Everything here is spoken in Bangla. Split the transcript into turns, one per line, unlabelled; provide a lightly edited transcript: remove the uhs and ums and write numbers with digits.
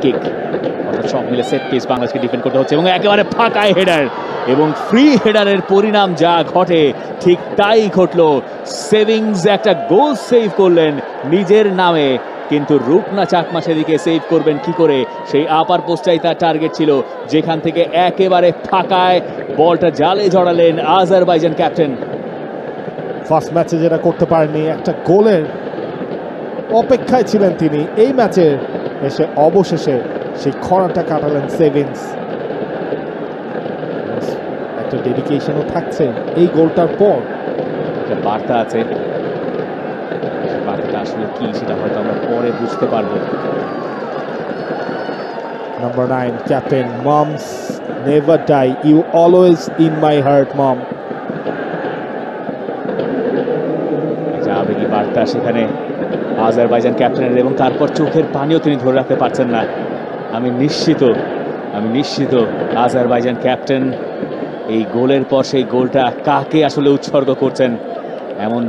কিক অর্থাৎ সব মিলে সেট পিস বাংলাদেশকে ডিফেন্ড করতে হচ্ছে এবং একেবারে ফাঁকায় হেডার এবং ফ্রি হেডারের পরিণাম যা ঘটে ঠিক তাই ঘটলো। সেভিংস একটা গোল সেভ করলেন নিজের নামে, কিন্তু রূপনা চাকমা সেদিকে সেভ করবেন কি করে? সেই আপার পোস্টটাই তার টার্গেট ছিল, যেখান থেকে একেবারে ফাঁকায় বলটা জালে জড়ালেন আজারবাইজান ক্যাপ্টেন।
ফার্স্ট ম্যাচে যেটা করতে পারেননি, একটা গোলের অপেক্ষায় ছিলেন তিনি, এই ম্যাচে এসে অবশেষে সেই খরাটা কাটালেন সেভিংস। একটা ডেডিকেশনও থাকছে এই গোলটার পর।
একটা বার্তা আছে, বার্তাটা আসলে কি সেটা হয়তো আমরা পরে বুঝতে পারবো।
Number 9 captain, moms never die, you always in my heart mom.
আবেগী বার্তা সেখানে আজারবাইজান ক্যাপ্টেনের, এবং তারপর চোখের পানিও তিনি ধরে রাখতে পারছেন না। আমি নিশ্চিত আজারবাইজান ক্যাপ্টেন এই গোলের পর সেই গোলটা কাকে আসলে উৎসর্গ করছেন এমন